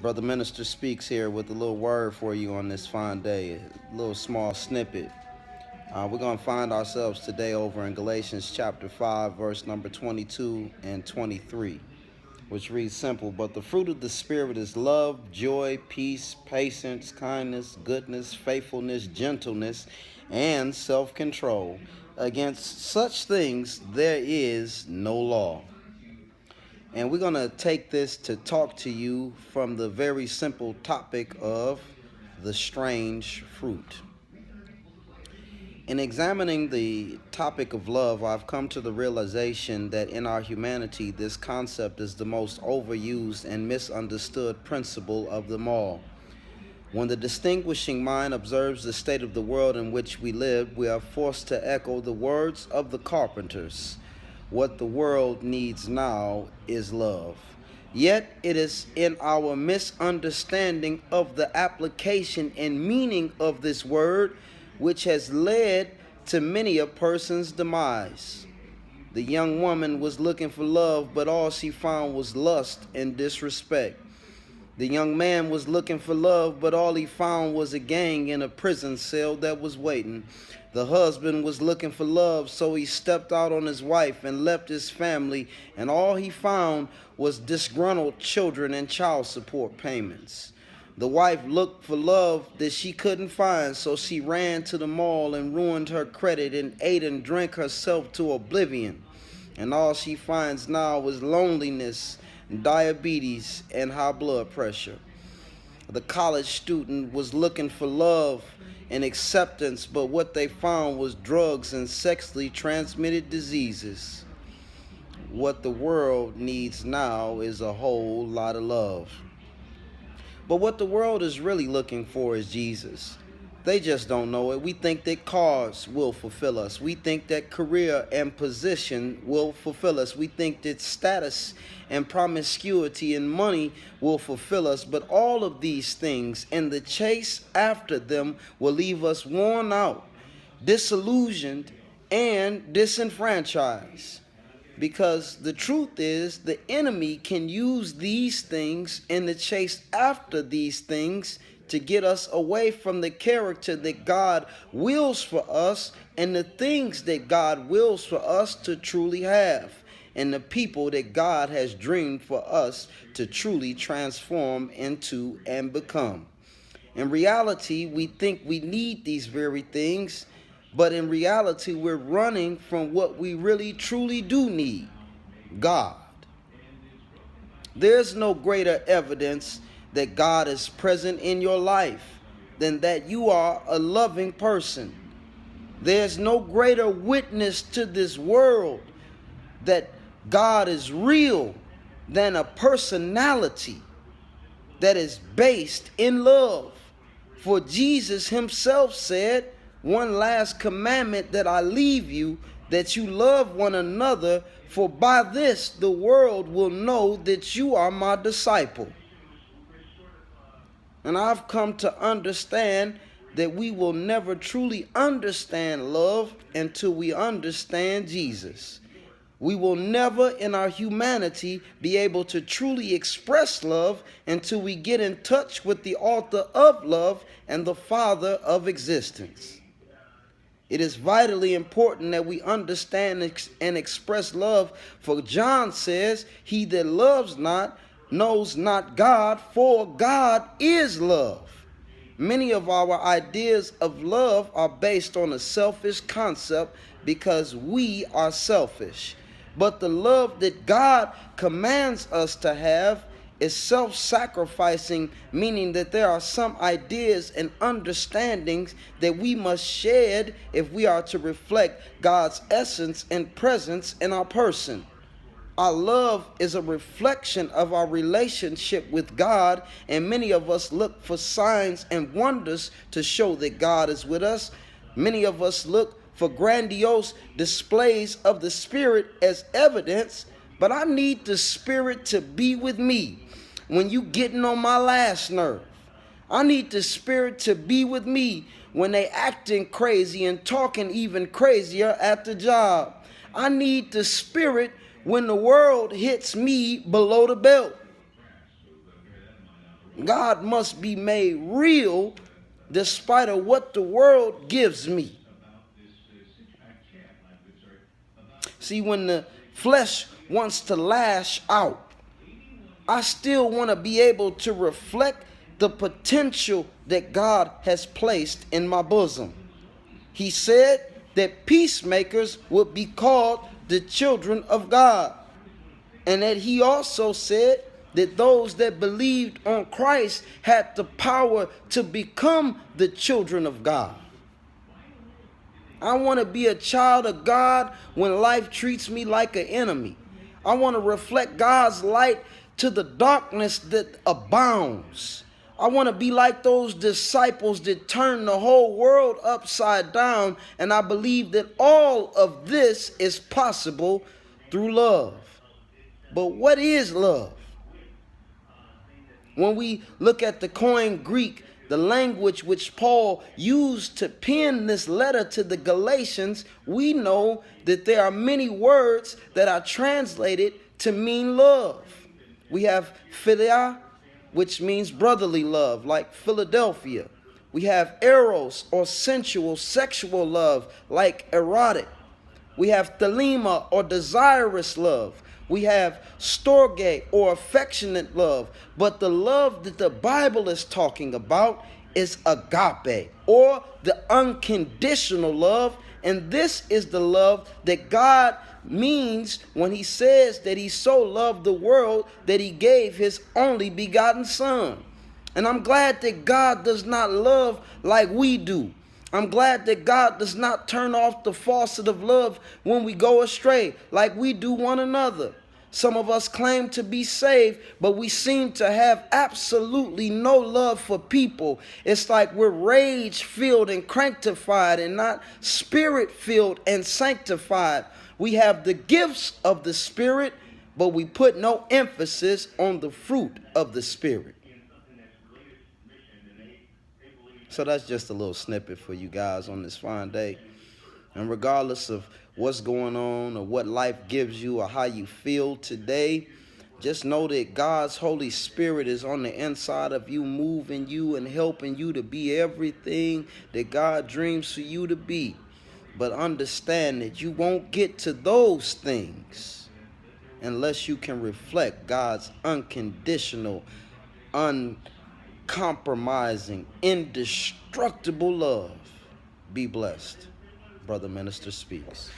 Brother Minister Speaks here with a little word for you on this fine day, a little small snippet. We're going to find ourselves today over in Galatians chapter 5, verse number 22 and 23, which reads simple, "But the fruit of the Spirit is love, joy, peace, patience, kindness, goodness, faithfulness, gentleness, and self-control. Against such things there is no law." And we're going to take this to talk to you from the very simple topic of the strange fruit. In examining the topic of love, I've come to the realization that in our humanity, this concept is the most overused and misunderstood principle of them all. When the distinguishing mind observes the state of the world in which we live, we are forced to echo the words of the carpenters. What the world needs now is love. Yet it is in our misunderstanding of the application and meaning of this word which has led to many a person's demise. The young woman was looking for love, but all she found was lust and disrespect. The young man was looking for love, but all he found was a gang in a prison cell that was waiting. The husband was looking for love, so he stepped out on his wife and left his family, and all he found was disgruntled children and child support payments. The wife looked for love that she couldn't find, so she ran to the mall and ruined her credit and ate and drank herself to oblivion. And all she finds now is loneliness, diabetes, and high blood pressure. The college student was looking for love and acceptance, but what they found was drugs and sexually transmitted diseases. What the world needs now is a whole lot of love. But what the world is really looking for is Jesus. They just don't know it. We think that cars will fulfill us. We think that career and position will fulfill us. We think that status and promiscuity and money will fulfill us. But all of these things and the chase after them will leave us worn out, disillusioned, and disenfranchised. Because the truth is, the enemy can use these things and the chase after these things to get us away from the character that God wills for us and the things that God wills for us to truly have, and the people that God has dreamed for us to truly transform into and become. In reality, we think we need these very things, but in reality, we're running from what we really truly do need: God. There's no greater evidence that God is present in your life than that you are a loving person. There's no greater witness to this world that God is real than a personality that is based in love. For Jesus himself said, "One last commandment that I leave you, that you love one another, for by this the world will know that you are my disciple." And I've come to understand that we will never truly understand love until we understand Jesus. We will never in our humanity be able to truly express love until we get in touch with the author of love and the Father of existence. It is vitally important that we understand and express love, for John says, "He that loves not knows not God, for God is love." Many of our ideas of love are based on a selfish concept because we are selfish. But the love that God commands us to have is self-sacrificing, meaning that there are some ideas and understandings that we must shed if we are to reflect God's essence and presence in our person. Our love is a reflection of our relationship with God, and many of us look for signs and wonders to show that God is with us. Many of us look for grandiose displays of the Spirit as evidence, but I need the Spirit to be with me when you getting on my last nerve. I need the Spirit to be with me when they acting crazy and talking even crazier at the job. I need the Spirit when the world hits me below the belt. God must be made real despite of what the world gives me. See, when the flesh wants to lash out, I still want to be able to reflect the potential that God has placed in my bosom. He said that peacemakers would be called the children of God. And that he also said that those that believed on Christ had the power to become the children of God. I want to be a child of God when life treats me like an enemy. I want to reflect God's light to the darkness that abounds. I want to be like those disciples that turned the whole world upside down, and I believe that all of this is possible through love. But what is love? When we look at the Koine Greek, the language which Paul used to pen this letter to the Galatians, we know that there are many words that are translated to mean love. We have philia, which means brotherly love, like Philadelphia. We have eros, or sensual, sexual love, like erotic. We have thelema, or desirous love. We have storge, or affectionate love. But the love that the Bible is talking about is agape, or the unconditional love. And this is the love that God means when he says that he so loved the world that he gave his only begotten son. And I'm glad that God does not love like we do. I'm glad that God does not turn off the faucet of love when we go astray like we do one another. Some of us claim to be saved, but we seem to have absolutely no love for people. It's like we're rage-filled and cranktified and not spirit-filled and sanctified. We have the gifts of the Spirit, but we put no emphasis on the fruit of the Spirit. So that's just a little snippet for you guys on this fine day. And regardless of what's going on or what life gives you or how you feel today, just know that God's Holy Spirit is on the inside of you, moving you and helping you to be everything that God dreams for you to be. But understand that you won't get to those things unless you can reflect God's unconditional, uncompromising, indestructible love. Be blessed. Brother Minister speaks.